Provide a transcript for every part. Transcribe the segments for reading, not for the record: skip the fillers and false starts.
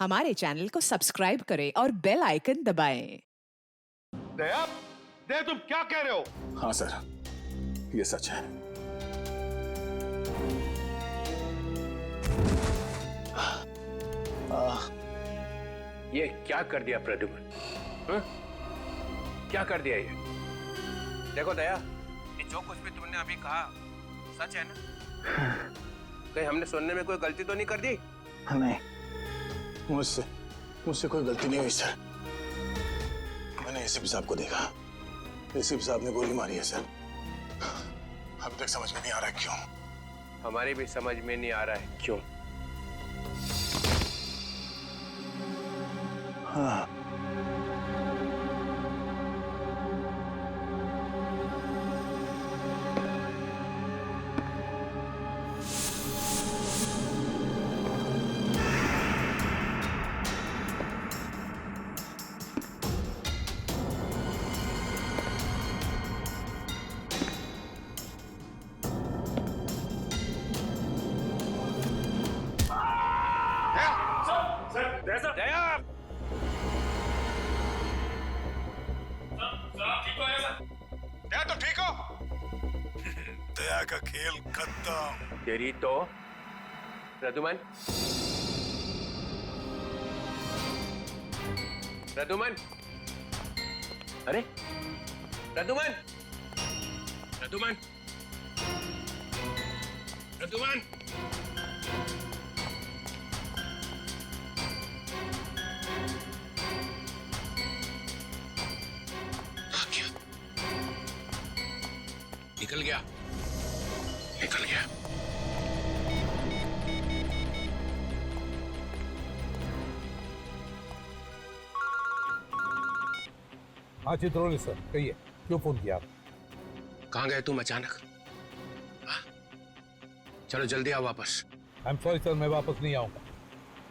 हमारे चैनल को सब्सक्राइब करें और बेल आइकन दबाएं। दया, दया तुम क्या कह रहे हो? हाँ सर, ये सच है। ये क्या कर दिया प्रद्युम्न? क्या कर दिया ये? देखो दया, ये जो कुछ भी तुमने अभी कहा सच है ना? कहीं हमने सुनने में कोई गलती तो नहीं कर दी? नहीं, मुझसे कोई गलती नहीं हुई सर। मैंने एसीपी साहब को देखा। एसीपी साहब ने गोली मारी है सर। अभी तक समझ में नहीं आ रहा क्यों। हमारी भी समझ में नहीं आ रहा है क्यों। हाँ, दया! दया तो ठीक हो? दया का खेल खत्म। तेरी तो प्रद्युम्न, प्रद्युम्न, अरे प्रद्युम्न, प्रद्युम्न, प्रद्युम्न, निकल गया, निकल गया। हाँ चित्रोली सर, कहिए क्यों फोन किया आप? कहाँ गए तुम अचानक? हाँ? चलो जल्दी आओ वापस। आई एम सॉरी सर, मैं वापस नहीं आऊंगा।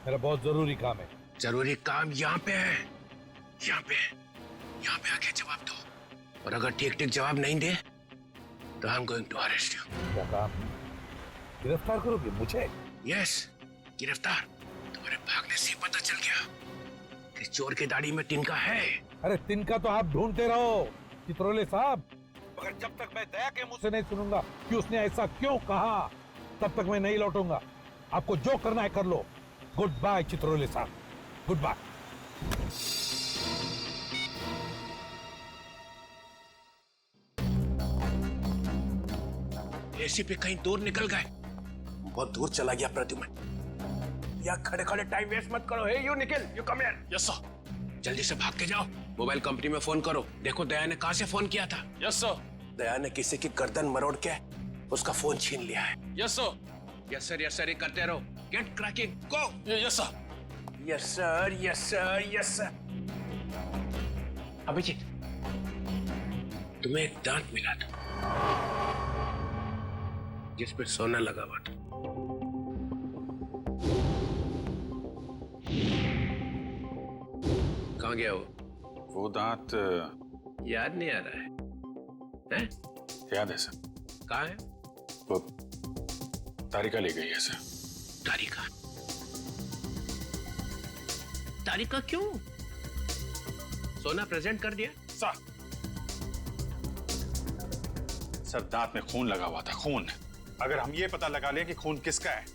मेरा बहुत जरूरी काम है। जरूरी काम यहाँ पे है, यहाँ पे, यहाँ पे आके जवाब दो। और अगर ठीक ठीक जवाब नहीं दे तो I am going to arrest you. क्या काम? गिरफ्तार करोगे मुझे? यस, गिरफ्तार। तुम्हारे भागने से पता चल गया कि चोर की दाढ़ी में तिनका है। अरे तिनका तो आप ढूंढते रहो चित्रोले साहब, मगर जब तक मैं दया के मुंह से नहीं सुनूंगा कि उसने ऐसा क्यों कहा, तब तक मैं नहीं लौटूंगा। आपको जो करना है कर लो। गुड बाय चित्रोले साहब, गुड बाय। एसीपी कहीं दूर निकल गए। बहुत दूर चला गया प्रद्युम्न। या खड़े खड़े टाइम वेस्ट मत करो। Hey you Nikhil, you come here. Yes sir. जल्दी से भाग के जाओ, मोबाइल कंपनी में फोन करो। देखो दया ने कहां से फोन किया था। Yes sir. दया ने किसी की गर्दन मरोड़ के उसका फोन छीन लिया है। Yes sir. Yes sir, yes sir ही करते रहो। Get cracking, go. Yes sir. Yes sir, yes sir, yes sir. Abhijeet, तुम्हें एक दांत मिला था जिस पे सोना लगा हुआ था। कहाँ गया वो दांत याद नहीं आ रहा है? हैं? याद है सर। कहाँ है? वो तारिका ले गई है सर। तारिका? तारिका क्यों? सोना प्रेजेंट कर दिया? सर दांत में खून लगा हुआ था, खून। अगर हम ये पता लगा लें कि खून किसका है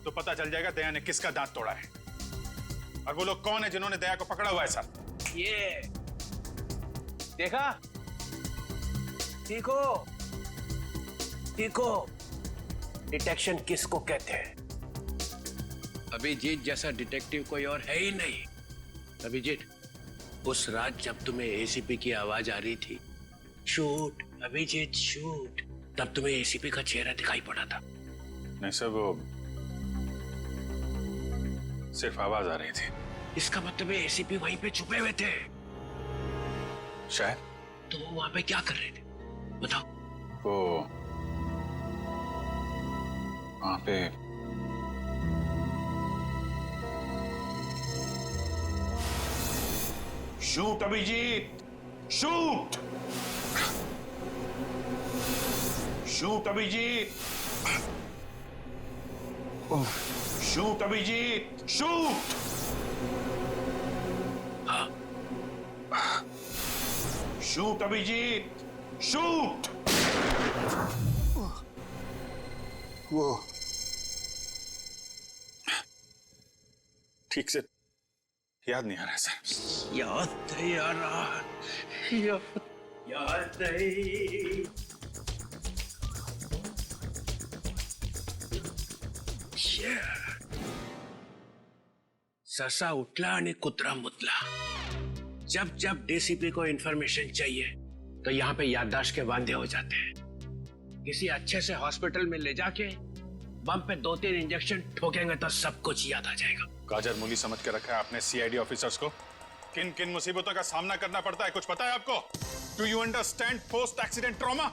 तो पता चल जाएगा दया ने किसका दांत तोड़ा है और वो लोग कौन है जिन्होंने दया को पकड़ा हुआ है सर। ये देखा? देखो, देखो डिटेक्शन किसको कहते हैं। अभिजीत जैसा डिटेक्टिव कोई और है ही नहीं। अभिजीत, उस रात जब तुम्हें एसीपी की आवाज आ रही थी, शूट अभिजीत शूट, तब तुम्हें एसीपी का चेहरा दिखाई पड़ा था। नहीं सर, वो सिर्फ आवाज आ रही थी। इसका मतलब है एसीपी वहीं पे छुपे हुए थे। शायद। तो वो वहां पे क्या कर रहे थे बताओ? वो वहां पे shoot Abhijit, shoot. Shoot Abhijit, shoot Abhijit, shoot. Shoot Abhijit, shoot. वो ठीक से याद नहीं आ रहा है सर। याद नहीं आ रहा, याद नहीं। ससा उठला आणि कुत्रा मुतला। जब जब डीसीपी को इंफॉर्मेशन चाहिए तो यहाँ पे याददाश्त के वांदे हो जाते हैं। किसी अच्छे से हॉस्पिटल में ले जाके बम पे 2-3 इंजेक्शन ठोकेंगे तो सब कुछ याद आ जाएगा। गाजर मूली समझ के रखा है आपने सीआईडी ऑफिसर्स को। किन किन मुसीबतों का सामना करना पड़ता है कुछ पता है आपको? Do you understand post accident trauma?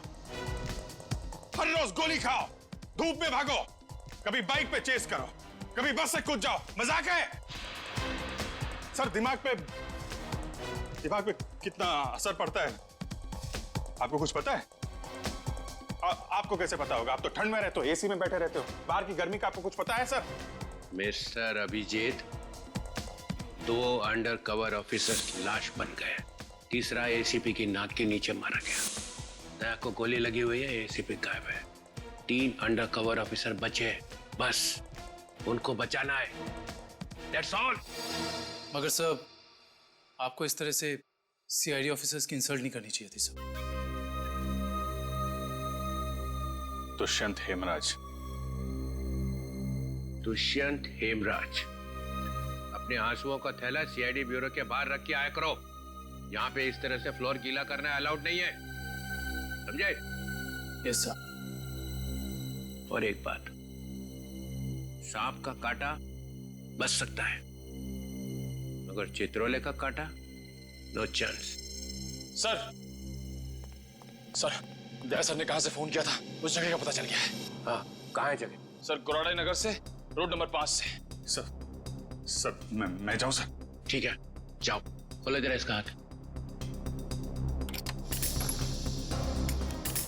हर रोज गोली खाओ, धूप में भागो, कभी बाइक पे चेस करो, कभी बस से कूद जाओ, मजाक है? सर दिमाग पे कितना असर पड़ता है आपको कुछ पता है? आपको कैसे पता होगा? आप तो ठंड में रहते हो, एसी में बैठे रहते हो, बाहर की गर्मी का आपको कुछ पता है sir? Mister Abhijit, 2 undercover officers की लाश बन गए, तीसरा एसीपी की नाक के नीचे मारा गया। दया को गोली लगी हुई है, एसीपी गायब है। 3 अंडर कवर ऑफिसर बचे, बस उनको बचाना है। That's all। मगर सर आपको इस तरह से सीआईडी ऑफिसर्स की इंसल्ट नहीं करनी चाहिए थी सर। दुष्यंत हेमराज। दुष्यंत हेमराज, अपने आंसुओं का थैला सीआईडी ब्यूरो के बाहर रख के आया करो। यहाँ पे इस तरह से फ्लोर गीला करना अलाउड नहीं है, समझे? Yes sir. और एक बात, सांप का काटा बच सकता है मगर चित्रोले का काटा नो चांस। सर दया सर ने कहां से फोन किया था, उस जगह का पता चल गया है। हाँ, कहाँ है जगह? सर गुराड़ी नगर से रोड नंबर 5 से। सर मैं जाऊं सर? ठीक है, जाओ, खोलो जरा इसका हाथ।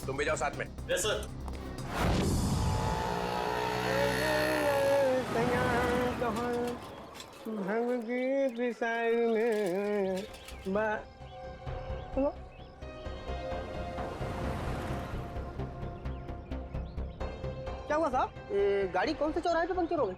तुम भी जाओ साथ में। Yes sir. क्या हुआ साहब? गाड़ी कौन से चौराहे पे पंक्चर हो गई?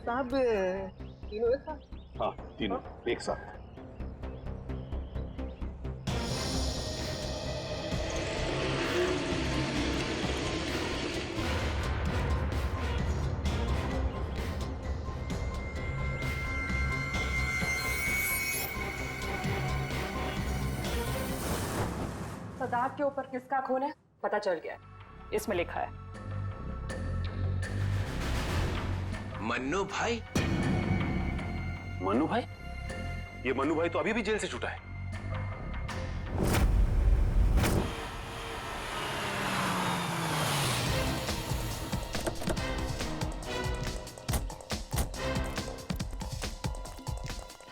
साहब तीनों एक साथ? हाँ, तीनों एक साथ। सदाब के ऊपर किसका खून है पता चल गया है, इसमें लिखा है मन्नू भाई। मन्नू भाई? ये मन्नू भाई तो अभी भी जेल से छूटा है।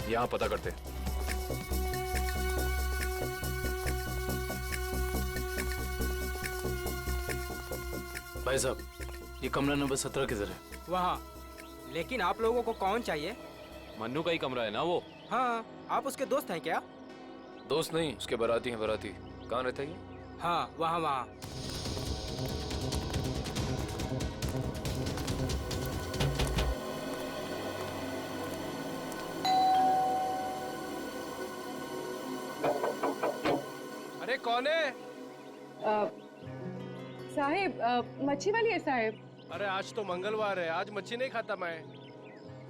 यहां पता करते। भाई साहब ये कमरा नंबर 17 किधर है? वहाँ। लेकिन आप लोगों को कौन चाहिए? मन्नू का ही कमरा है ना वो? हाँ, आप उसके दोस्त हैं क्या? दोस्त नहीं, उसके बाराती हैं, बाराती। कहाँ रहता है ये? हाँ, वहाँ वहाँ। अरे कौन है? साहिब, मच्छी वाली है साहिब। अरे आज तो मंगलवार है, आज मच्छी नहीं खाता मैं।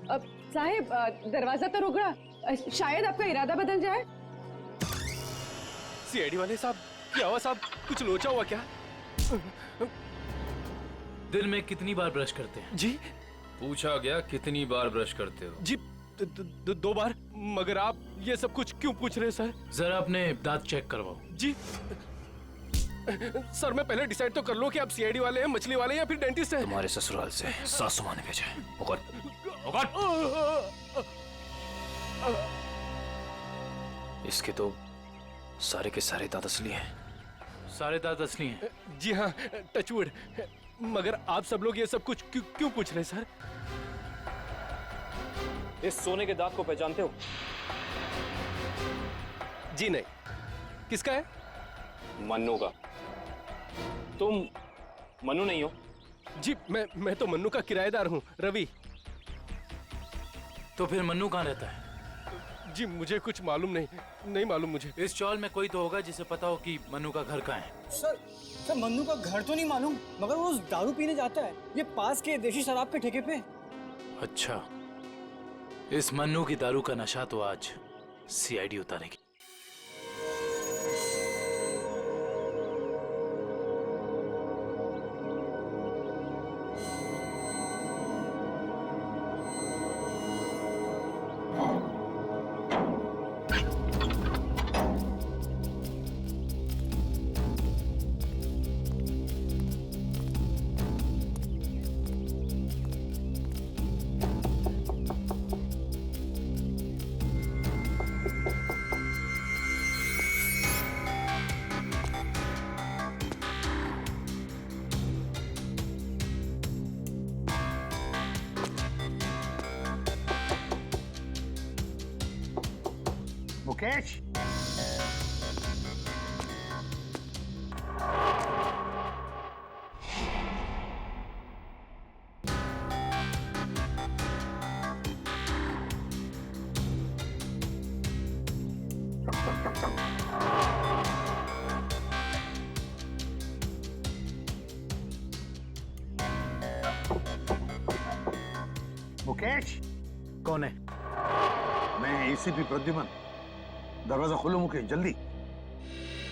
साहिब दरवाजा तो रुक रहा, शायद आपका इरादा बदल जाए। सीआईडी वाले साहब, क्या हुआ साहब? कुछ लोचा हुआ क्या? दिन में कितनी बार ब्रश करते हैं? जी पूछा गया कितनी बार ब्रश करते हो? जी 2 बार। मगर आप ये सब कुछ क्यों पूछ रहे हैं सर? जरा अपने दांत चेक करवाओ। जी सर, मैं पहले डिसाइड तो कर लूं कि आप सीआईडी वाले हैं, मछली वाले हैं या फिर डेंटिस्ट हैं। तुम्हारे ससुराल से सासू माँ ने भेजा है। इसके तो सारे के सारे दांत असली हैं। सारे दांत असली हैं? जी हाँ, टचवुड। मगर आप सब लोग ये सब कुछ क्यों पूछ रहे हैं सर? इस सोने के दांत को पहचानते हो? जी नहीं। किसका है? मन्नू का। तुम मन्नू नहीं हो? जी मैं तो मन्नू का किराएदार हूँ, रवि। तो फिर मन्नू कहाँ रहता है? जी मुझे कुछ मालूम नहीं मालूम मुझे। इस चौल में कोई तो होगा जिसे पता हो कि मन्नू का घर कहाँ है। सर मन्नू का घर तो नहीं मालूम, मगर वो रोज दारू पीने जाता है, ये पास के देशी शराब के ठेके पे। अच्छा, इस मन्नू की दारू का नशा तो आज सीआईडी उतारेगी। मुकेश, मुकेश। कौन है? मैं एसीपी प्रद्युमन। दरवाजा खोलो मुकेश, जल्दी।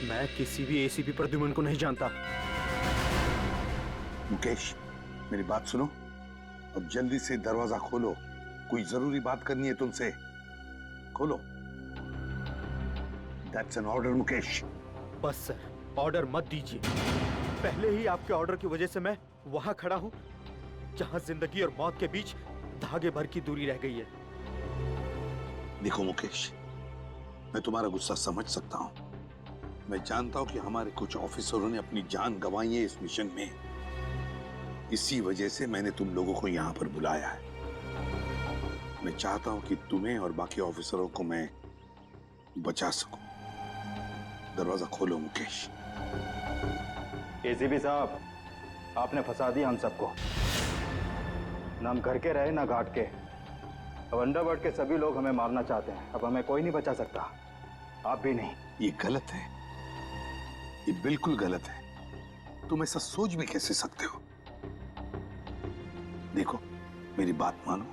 मैं किसी भी एसीपी प्रद्युमन को नहीं जानता। मुकेश, मेरी बात सुनो और जल्दी से दरवाजा खोलो। कोई जरूरी बात करनी है तुमसे। खोलो। That's an order Mukesh. बस सर, ऑर्डर मत दीजिए। पहले ही आपके ऑर्डर की वजह से मैं वहां खड़ा हूं जहां जिंदगी और मौत के बीच धागे भर की दूरी रह गई है। देखो मुकेश, मैं तुम्हारा गुस्सा समझ सकता हूं। मैं जानता हूं कि हमारे कुछ ऑफिसरों ने अपनी जान गंवाई है इस मिशन में। इसी वजह से मैंने तुम लोगों को यहां पर बुलाया है। मैं चाहता हूं कि तुम्हें और बाकी ऑफिसरों को मैं बचा सकूं। दरवाजा खोलो मुकेश। एसीपी साहब, आपने फंसा दिया हम सबको। ना हम घर के रहे ना घाट के। अब अंडरवर्ल्ड के सभी लोग हमें मारना चाहते हैं। अब हमें कोई नहीं बचा सकता, आप भी नहीं। ये गलत है, ये बिल्कुल गलत है। तुम ऐसा सोच भी कैसे सकते हो? देखो, मेरी बात मानो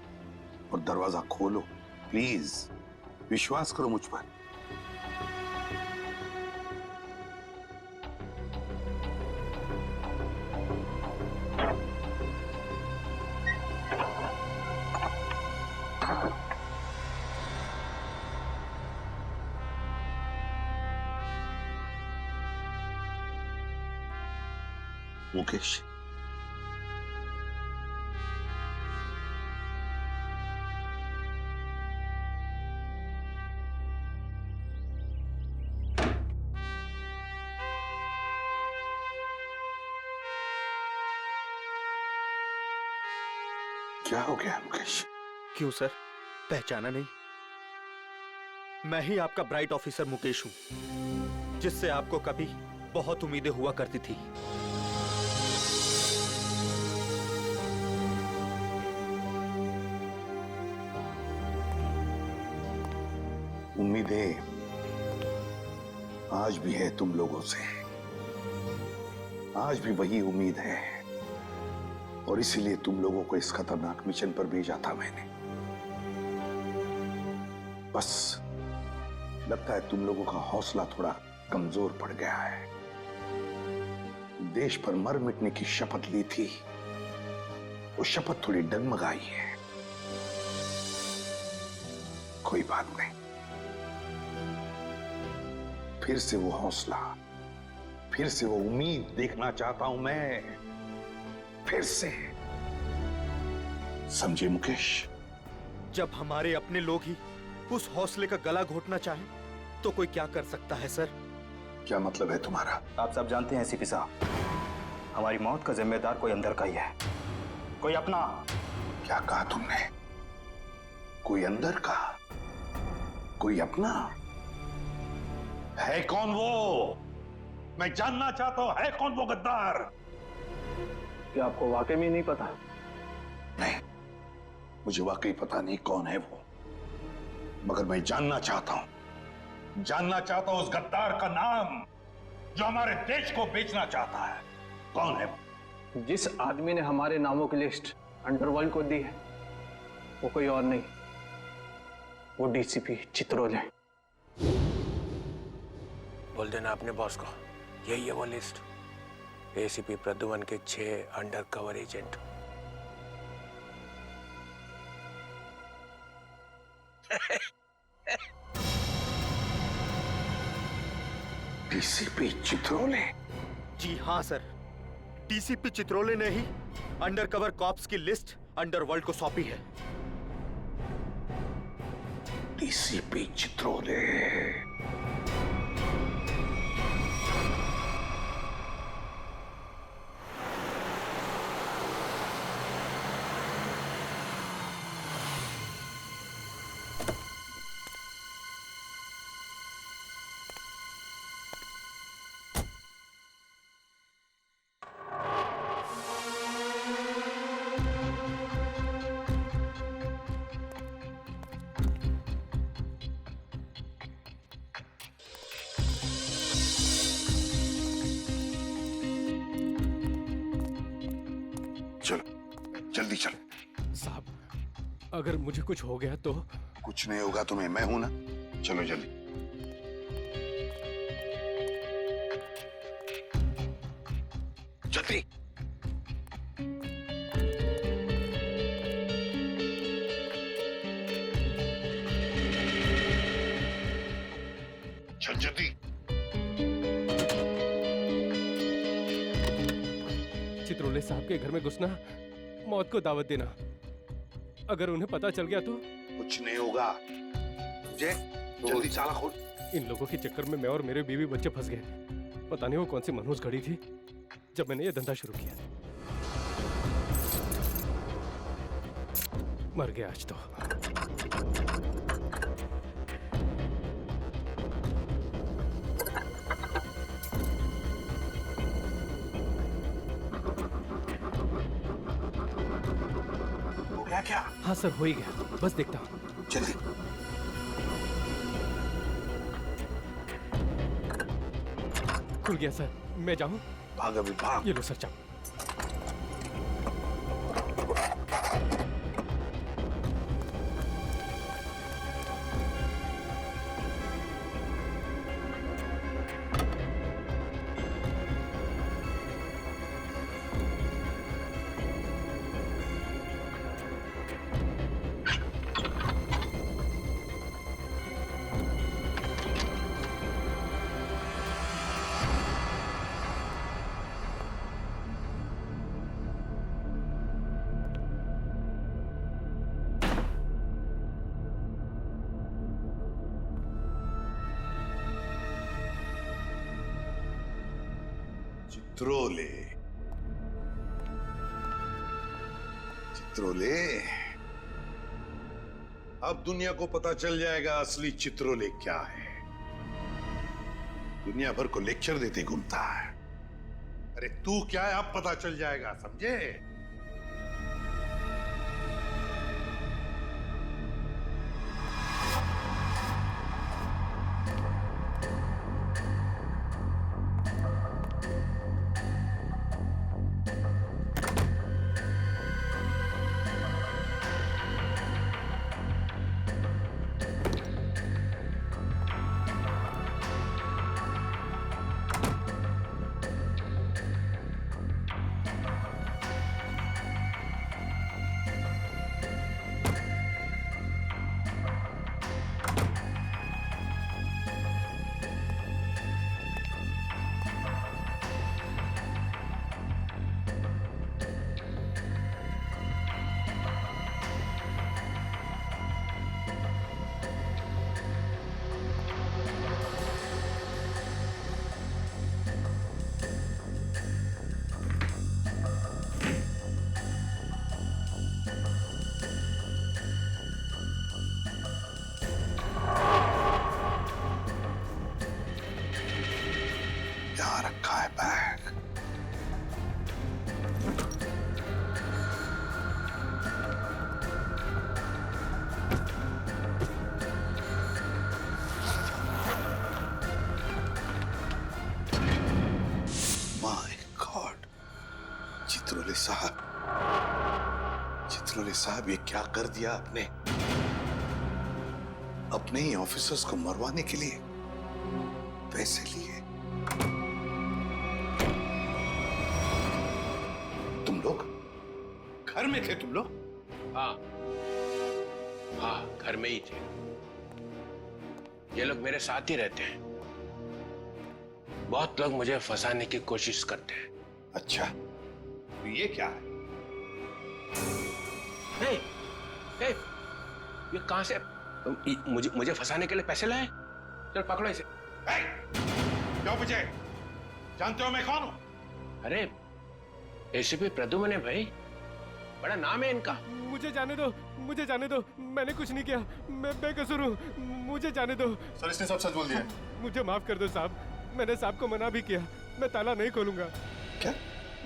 और दरवाजा खोलो प्लीज। विश्वास करो मुझ पर। मुकेश, क्या हो गया मुकेश? क्यों सर, पहचाना नहीं? मैं ही आपका ब्राइट ऑफिसर मुकेश हूं, जिससे आपको कभी बहुत उम्मीदें हुआ करती थी। उम्मीदें आज भी है तुम लोगों से। आज भी वही उम्मीद है और इसीलिए तुम लोगों को इस खतरनाक मिशन पर भेजा था मैंने। बस लगता है तुम लोगों का हौसला थोड़ा कमजोर पड़ गया है। देश पर मर मिटने की शपथ ली थी, वो शपथ थोड़ी डगमगाई है। कोई बात नहीं, फिर से वो हौसला, फिर से वो उम्मीद देखना चाहता हूं मैं, फिर से। समझे मुकेश? जब हमारे अपने लोग ही उस हौसले का गला घोटना चाहे तो कोई क्या कर सकता है सर? क्या मतलब है तुम्हारा? आप सब जानते हैं एसीपी साहब, हमारी मौत का जिम्मेदार कोई अंदर का ही है, कोई अपना। क्या कहा तुमने? कोई अंदर का, कोई अपना? है कौन वो? मैं जानना चाहता हूं, है कौन वो गद्दार? क्या आपको वाकई में नहीं पता? नहीं, मुझे वाकई पता नहीं कौन है वो, मगर मैं जानना चाहता हूं उस गद्दार का नाम जो हमारे देश को बेचना चाहता है। कौन है वो? जिस आदमी ने हमारे नामों की लिस्ट अंडरवर्ल्ड को दी है वो कोई और नहीं, वो डीसीपी चित्रोल है। बोल देना अपने बॉस को, यही है वो लिस्ट। एसीपी प्रद्युमन के 6 अंडरकवर एजेंट। डीसीपी चित्रोले? जी हाँ सर, डीसीपी चित्रोले ने ही अंडरकवर कॉप्स की लिस्ट अंडरवर्ल्ड को सौंपी है। डीसीपी चित्रोले? चलो जल्दी चलो। साहब, अगर मुझे कुछ हो गया तो? कुछ नहीं होगा तुम्हें, मैं हूं ना। चलो जल्दी। जल्दी। चल जल्दी। चित्रोले साहब के घर में घुसना, मौत को दावत देना। अगर उन्हें पता चल गया तो? कुछ नहीं होगा। जल्दी ताला खोल। इन लोगों के चक्कर में मैं और मेरे बीवी बच्चे फंस गए। पता नहीं वो कौन सी मनहूस घड़ी थी जब मैंने ये धंधा शुरू किया। मर गया आज तो। क्या? हाँ सर, हो ही गया, बस देखता हूँ। जल्दी। खुल गया सर, मैं जाऊँ? भाग अभी भाग। ये लो सर, जाओ। चित्रोले, चित्रोले, अब दुनिया को पता चल जाएगा असली चित्रोले क्या है। दुनिया भर को लेक्चर देते घूमता है। अरे तू क्या है, अब पता चल जाएगा, समझे? चित्रोले साहब ये क्या कर दिया आपने? अपने ही ऑफिसर्स को मरवाने के लिए पैसे लिए। तुम लोग घर में थे? तुम लोग? हाँ हाँ, घर में ही थे। ये लोग मेरे साथ ही रहते हैं। बहुत लोग मुझे फंसाने की कोशिश करते हैं। अच्छा, तो ये क्या है? हे, हे, ये कहां से मुझे फंसाने के लिए पैसे लाए? चल पकड़ो इसे। क्यों मुझे? जानते हो मैं कौन हूं? अरे एसीपी प्रद्युम्न है भाई, बड़ा नाम है इनका। मुझे जाने दो, मैंने कुछ नहीं किया, मैं बेकसूर हूँ, मुझे जाने दो। सर इसने सब सच बोल दिया। मुझे माफ कर दो साहब, मैंने साहब को मना भी किया, मैं ताला नहीं खोलूंगा। क्या?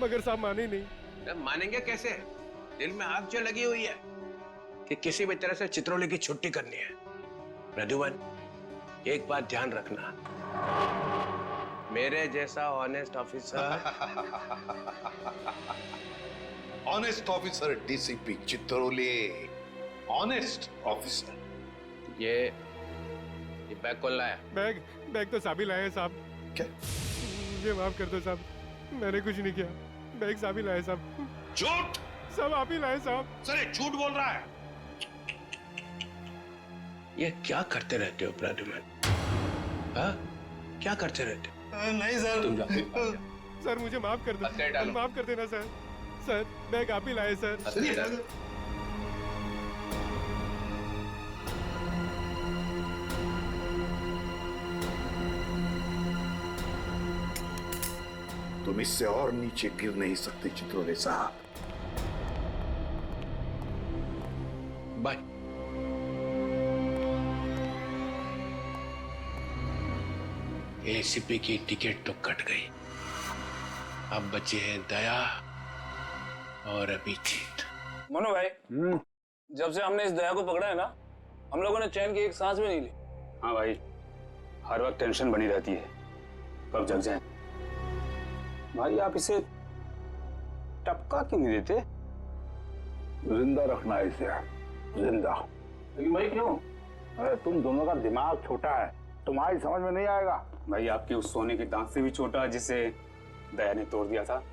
मगर साहब माने नहीं। मानेंगे कैसे? दिल में आग जो लगी हुई है कि किसी भी तरह से चित्रोले की छुट्टी करनी है। प्रद्युम्न, एक बात ध्यान रखना, मेरे जैसा honest officer honest officer DCP Chitrole, honest officer. ये बैग कौन लाया? बैग तो साहब ही लाए हैं साहब। क्या? मुझे माफ कर दो साहब, मैंने कुछ नहीं किया, बैग साहब ही लाए साहब। झूठ! सब आप ही लाए साहब। सर ये झूठ बोल रहा है। ये क्या करते रहते हो प्रद्युम्न? हाँ, क्या करते रहते हो? नहीं सर। तुम जाओ। सर मुझे माफ कर दो, माफ कर देना सर। सर बैग आप ही लाए सर। तुम इससे और नीचे गिर नहीं सकते चित्रोले साहब। बाय। एसीपी की टिकट तो कट गई, अब बचे हैं दया और अभिजीत। मनु भाई, जब से हमने इस दया को पकड़ा है ना, हम लोगों ने चैन की एक सांस भी नहीं ली। हाँ भाई, हर वक्त टेंशन बनी रहती है, कब जग जाए। भाई आप इसे टपका क्यों नहीं देते? जिंदा रखना है इसे, जिंदा। लेकिन भाई क्यों? अरे तुम दोनों का दिमाग छोटा है, तुम्हारी समझ में नहीं आएगा। भाई आपके उस सोने के दांत से भी छोटा जिसे दया ने तोड़ दिया था।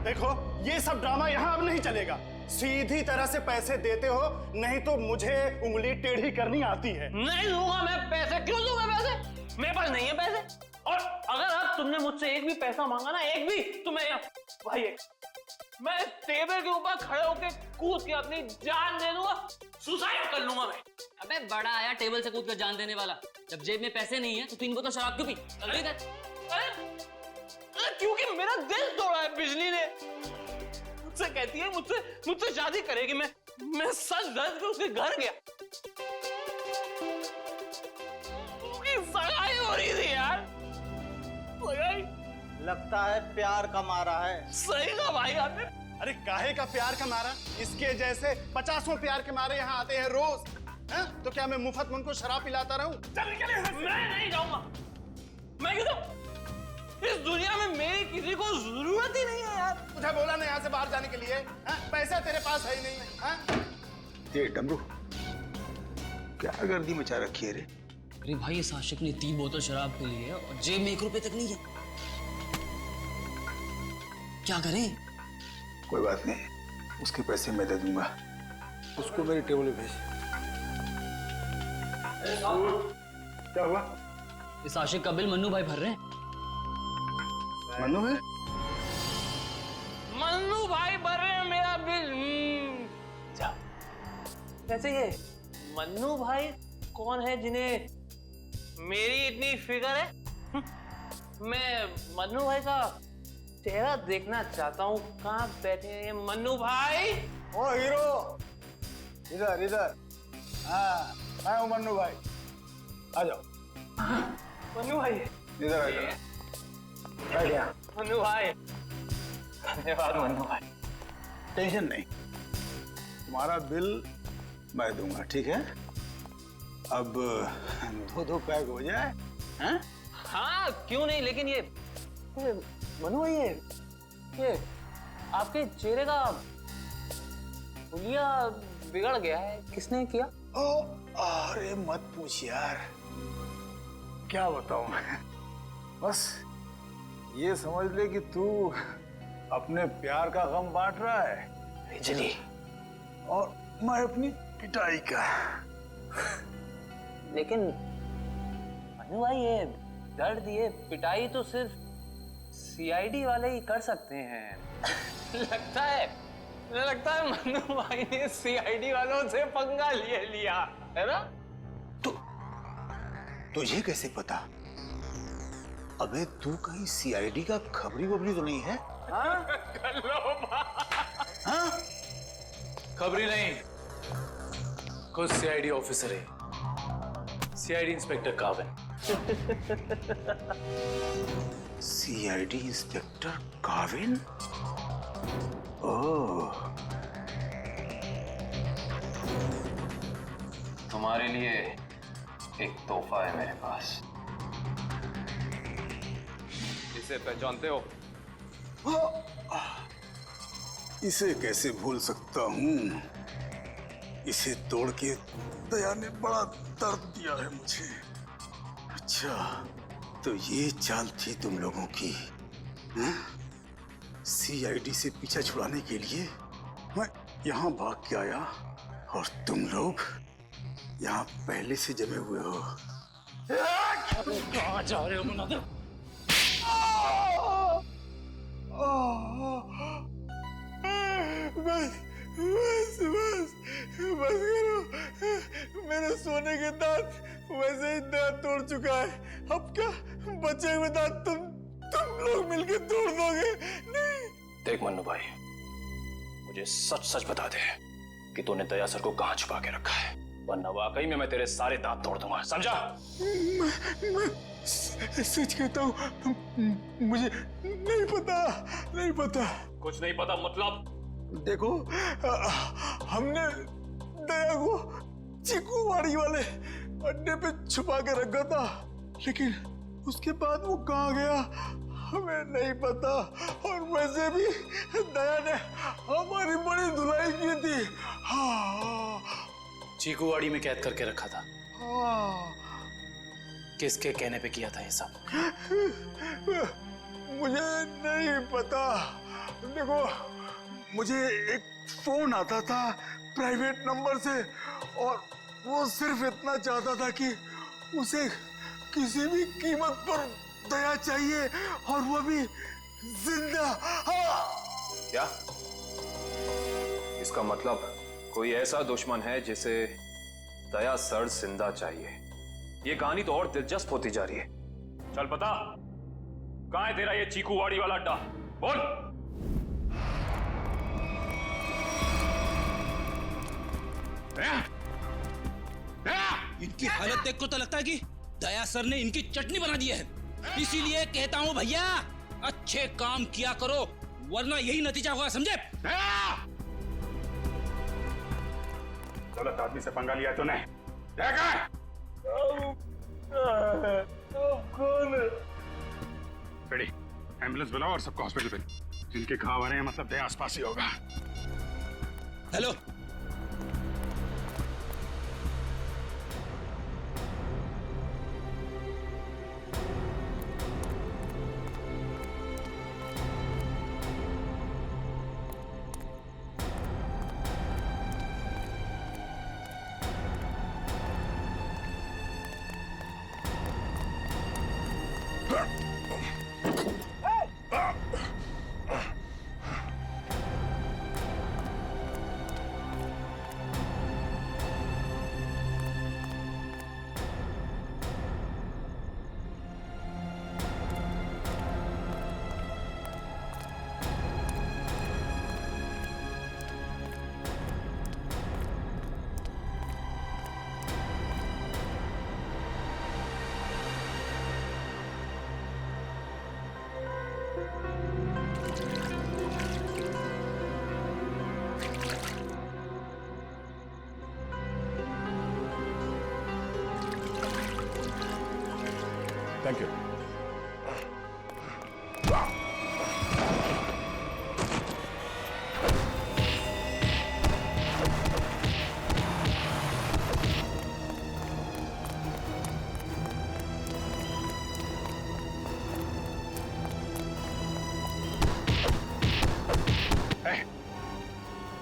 देखो, ये सब ड्रामा यहाँ अब नहीं चलेगा। सीधी तरह से पैसे देते हो, नहीं तो मुझे उंगली टेढ़ी करनी आती है। नहीं दूंगा मैं पैसे। क्यों दूंगा पैसे? मेरे पास नहीं है पैसे। और अगर अब तुमने मुझसे एक भी पैसा मांगा ना, एक भी, तो मैं टेबल के ऊपर खड़े होकर कूद के अपनी जान दे दूंगा, सुसाइड कर लूंगा मैं। अबे बड़ा आया टेबल से कूद कर जान देने वाला। जब जेब में पैसे नहीं है तो 3 बोतल शराब क्यों पी? जल्दी कर। क्योंकि मेरा दिल तोड़ा है बिजली ने। मुझसे कहती है मुझसे शादी करेगी। मैं सच धज के उसके घर गया। उसकी सगाई हो रही थी यार। सगाई लगता है प्यार का मारा है। सही कहा भाई आपने। अरे काहे का प्यार का मारा? इसके जैसे 50 प्यार के मारे यहाँ आते हैं रोज। तो क्या मैं मुफ्त में उनको शराब पिलाता रहूं? चल निकल यहाँ से। मैं नहीं जाऊंगा। मैं क्यों जाऊं? इस दुनिया में मेरी किसी को जरूरत ही नहीं है यार। तुझे बोला ना यहाँ से बाहर जाने के लिए। पैसा तेरे पास है ही नहीं। ये डमरू क्या गर्दी मचा रखी है रे? अरे भाई इस आशिक ने 3 बोतल शराब पी ली है और जेब में 1 रुपए तक नहीं है। क्या करें? कोई बात नहीं, उसके पैसे मैं दे दूंगा। उसको मेरे टेबल पे भेज। क्या हुआ? इस आशिक का बिल मन्नू भाई भर रहे हैं। मन्नू है? मन्नू भाई भर रहे हैं मेरा बिल। वैसे ये मन्नू भाई कौन है जिन्हें मेरी इतनी फिक्र है? मैं मन्नू भाई का चेहरा देखना चाहता हूँ। कहाँ बैठे हैं ये मन्नू भाई? ओ हीरो, इधर इधर। हाँ, मैं हूँ मन्नू भाई। आ जाओ। मन्नू भाई इधर आ जाओ। मन्नू भाई, धन्यवाद मन्नू भाई। टेंशन नहीं, तुम्हारा बिल मैं दूंगा, ठीक है? अब 2 पैक हो जाए। हैं? हाँ क्यों नहीं, लेकिन ये मन्नू भाई ये आपके चेहरे का हुलिया बिगड़ गया है। किसने किया? अरे मत पूछ यार, क्या बताऊं मैं। बस ये समझ ले कि तू अपने प्यार का गम बांट रहा है बिजली, और मैं अपनी पिटाई का। लेकिन मन्नू भाई ये दर्द, ये पिटाई तो सिर्फ सीआईडी वाले ही कर सकते हैं। लगता है मन्नू भाई ने सीआईडी वालों से पंगा लिया है ना? तुझे कैसे पता? अबे तू कहीं सीआईडी का खबरी वबरी तो नहीं है? हाँ? हाँ? खबरी नहीं, खुद सीआईडी ऑफिसर है, CID inspector Kavin. CID inspector Kavin? Oh, तुम्हारे लिए एक तोहफा है मेरे पास। इसे पहचानते हो? इसे कैसे भूल सकता हूँ? इसे तोड़ के दया ने बड़ा दर्द दिया है मुझे। अच्छा, तो ये चाल थी तुम लोगों की? सीआईडी से पीछा छुड़ाने के लिए मैं यहाँ भाग के आया, और तुम लोग यहाँ पहले से जमे हुए हो। कहाँ जा रहे हो मुनादिर? बस करो। मेरे सोने के दांत वैसे ही दांत तोड़ चुका है। अब क्या बचे हुए दांत तुम लोग मिलकर तोड़ दोगे? नहीं। देख मन्नू भाई, मुझे सच सच बता दे कि तूने दया सर को कहाँ छुपा के रखा है। वरना वाकई में मैं तेरे सारे दांत तोड़ दूंगा, समझा? मैं सच कहता हूँ, मुझे नहीं पता। कुछ नहीं पता मतलब? देखो, हमने दया को चीकूवाड़ी वाले अड्डे पे छुपा के रखा था, लेकिन उसके बाद वो कहाँ गया हमें नहीं पता। और वैसे भी दया ने हमारी बड़ी धुलाई की थी। हाँ, चीकूवाड़ी में कैद करके रखा था। हाँ। किसके कहने पे किया था ये सब? मुझे नहीं पता। देखो, मुझे एक फोन आता था प्राइवेट नंबर से, और वो सिर्फ इतना चाहता था कि उसे किसी भी कीमत पर दया चाहिए, और वो भी जिंदा। हाँ। क्या? इसका मतलब कोई ऐसा दुश्मन है जिसे दया सर जिंदा चाहिए। ये कहानी तो और दिलचस्प होती जा रही है। चल पता, कहाँ है तेरा ये चीकूवाड़ी वाला अड्डा? बोल। इनकी हालत देख को तो लगता है कि दया सर ने इनकी चटनी बना दी है। इसीलिए कहता हूँ भैया, अच्छे काम किया करो, वरना यही नतीजा होगा, समझे? गलत आदमी से पंगा लिया तूने। कौन है? बेटी, एम्बुलेंस बुलाओ और सबको हॉस्पिटल भेजो। जिनके घाव आ रहे हैं मतलब दया आसपास ही होगा। Hello, thank you.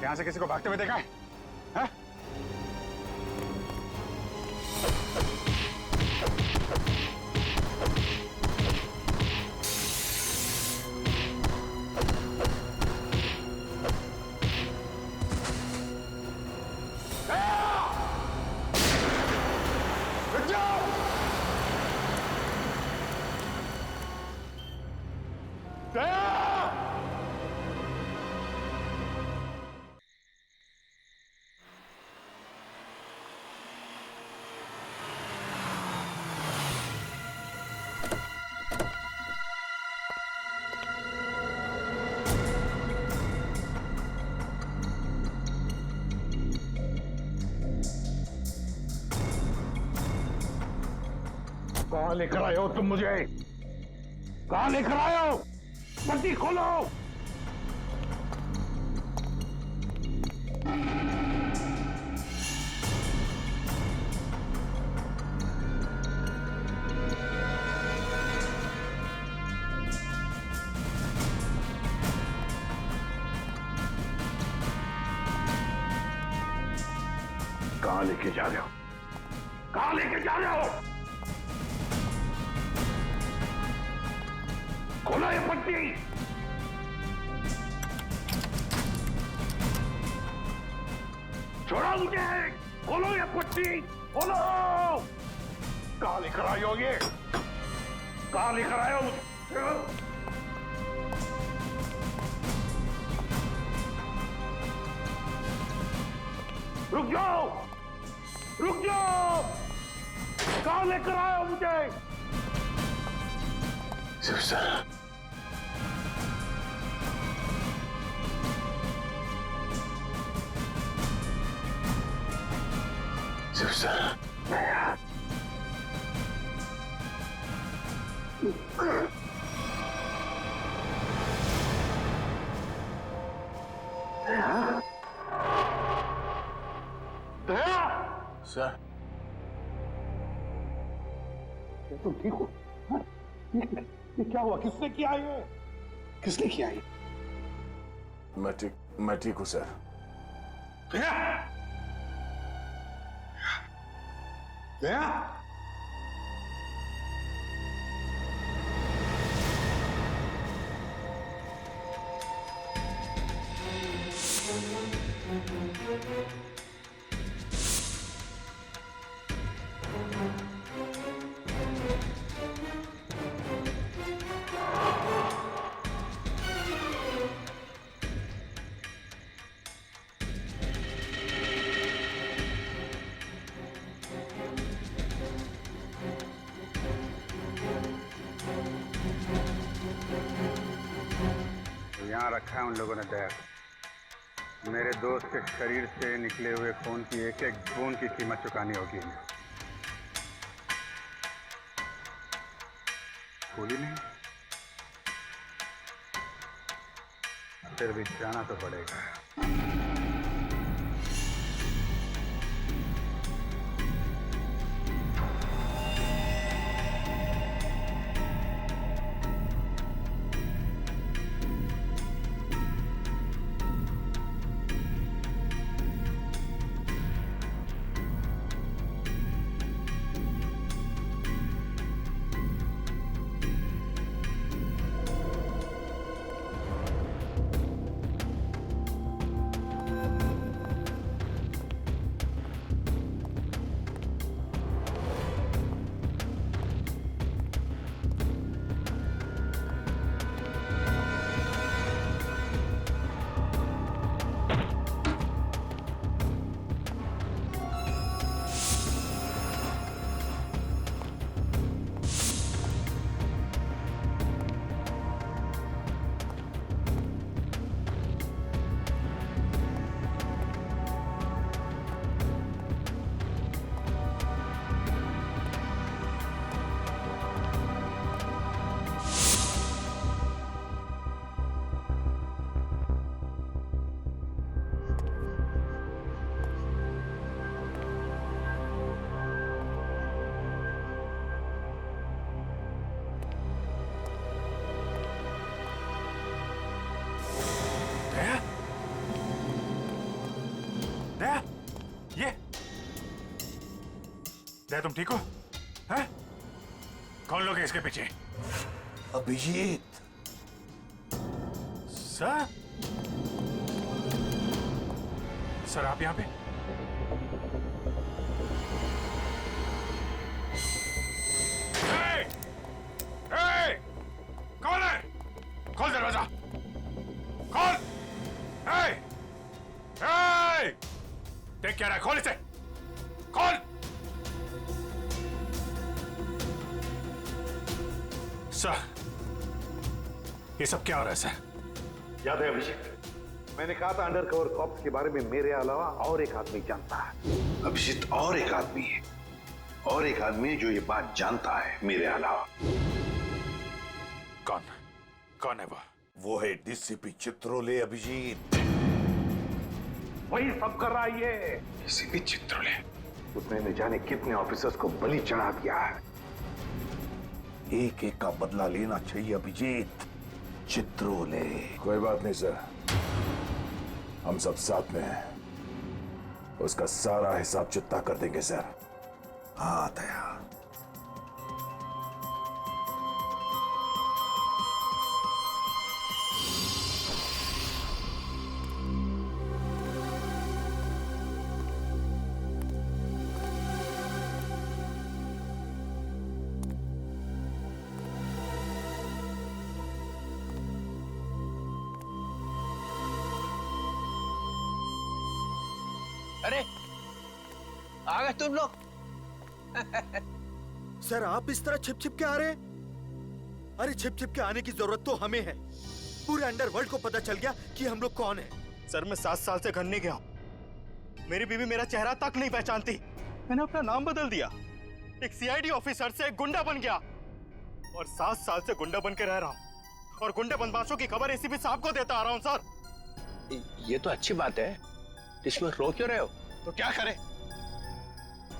यहां से किसी को भागते हुए देखा है? हाँ? कहाँ लेकर आए हो तुम मुझे? कहाँ लेकर आए हो? पट्टी खोलो। कहाँ लेके जा रहे हो? कहाँ लेके जा रहे हो? खोलो ये पट्टी। छोड़ो मुझे। खोलो ये पट्टी, खोलो। कहाँ लेकर आए हो ये? कहाँ लेकर आए हो मुझे? रुक जाओ। रुक जाओ! कहाँ लेकर आए हो मुझे? Shiv sir, Shiv sir, sir, तुम ठीक हो? हाँ? ये क्या हुआ? किसने किया ये? किसने किया ये? मैं ठीक हूं सर। दया! दया! यहाँ रखा है उन लोगों ने दया को। मेरे दोस्त के शरीर से निकले हुए खून की एक एक बूंद की कीमत चुकानी होगी इन्हें। भूली नहीं, फिर भी जाना तो पड़ेगा। दया, तुम ठीक हो? हैं? कौन लोग हैं इसके पीछे? अभिजीत सर? सर आप यहाँ पे? कौन है? खोल दरवाजा! खोल! देख क्या रहा है? खोल इसे! खोल! सर, ये सब क्या हो रहा है सर? याद है अभिषेक, मैंने कहा था अंडरकवर कॉप्स के बारे में मेरे अलावा और एक आदमी जानता है। अभिजीत, और एक आदमी है, और एक आदमी है जो ये बात जानता है मेरे अलावा। कौन? कौन है वो? वो है डीसीपी चित्रोले। अभिजीत वही सब कर रहा है ये। डीसीपी चित्रोले? उसने न जाने कितने ऑफिसर्स को बलि चढ़ा दिया है। एक एक का बदला लेना चाहिए अभिजीत। चित्रोले। कोई बात नहीं सर, हम सब साथ में हैं। उसका सारा हिसाब चुकता कर देंगे सर। हाँ दया। अरे आ गए तुम लोग। सर आप इस तरह छिप छिप के आ रहे हैं? अरे छिप छिप के आने की जरूरत तो हमें है। पूरे अंडरवर्ल्ड को पता चल गया कि हम लोग कौन है। सर मैं 7 साल से घर नहीं गया हूं। मेरी बीवी मेरा चेहरा तक नहीं पहचानती। मैंने अपना नाम बदल दिया, एक सीआईडी ऑफिसर से एक गुंडा बन गया और 7 साल से गुंडा बन के रह रहा हूं और गुंडे बदमाशों की खबर एसीपी साहब को देता आ रहा हूं। सर ये तो अच्छी बात है, इसमें रो क्यों रहे हो? तो क्या करें?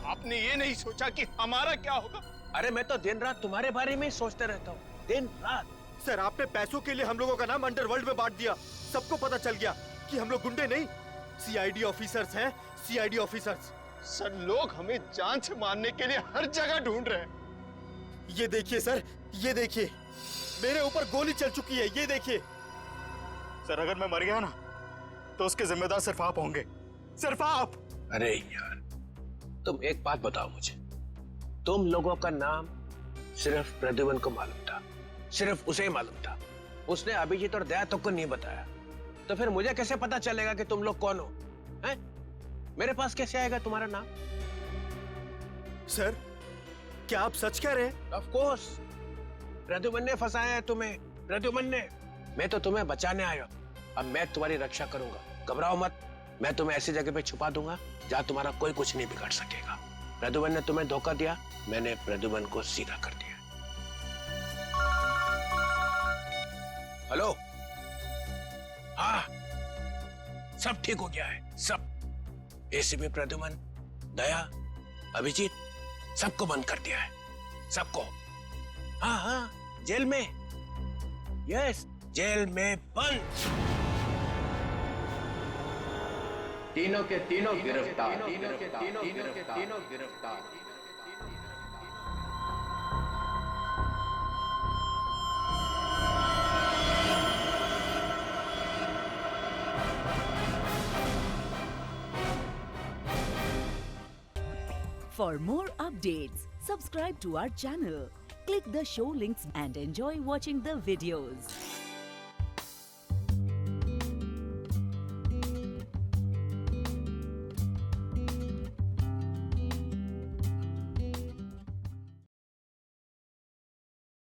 आपने ये नहीं सोचा कि हमारा क्या होगा? अरे मैं तो दिन रात तुम्हारे बारे में ही सोचते रहता हूँ, दिन रात। सर आपने पैसों के लिए हम लोगों का नाम अंडरवर्ल्ड में बांट दिया। सबको पता चल गया कि हम लोग गुंडे नहीं, सीआईडी ऑफिसर्स हैं, सीआईडी ऑफिसर्स। सर लोग हमें जान से मारने के लिए हर जगह ढूंढ रहे हैं। ये देखिए सर, ये देखिए, मेरे ऊपर गोली चल चुकी है, ये देखिए। सर अगर मैं मर गया ना तो उसके जिम्मेदार सिर्फ आप होंगे, सिर्फ आप। अरे यार तुम एक बात बताओ मुझे, तुम लोगों का नाम सिर्फ प्रद्युमन को मालूम था, सिर्फ उसे ही मालूम था। उसने अभिजीत और दया तक को नहीं बताया, तो फिर मुझे कैसे पता चलेगा कि तुम लोग कौन हो? हैं? मेरे पास कैसे आएगा तुम्हारा नाम? सर क्या आप सच कह रहे हैं? ऑफ कोर्स, प्रद्युमन ने फंसाया है तुम्हें, प्रद्युमन ने। मैं तो तुम्हें बचाने आया, अब मैं तुम्हारी रक्षा करूंगा, घबराओ मत। मैं तुम्हें ऐसी जगह पे छुपा दूंगा जहां तुम्हारा कोई कुछ नहीं बिगाड़ सकेगा। प्रद्युमन ने तुम्हें धोखा दिया, मैंने प्रद्युमन को सीधा कर दिया। हेलो, हाँ सब ठीक हो गया है, सब। एसीपी प्रद्युमन, दया, अभिजीत सबको बंद कर दिया है, सबको। हाँ हाँ, जेल में, यस जेल में बंद। तीनों के तीनों गिरफ्तार, तीनों के तीनों गिरफ्तार। For more updates, subscribe to our channel, click the show links and enjoy watching the videos.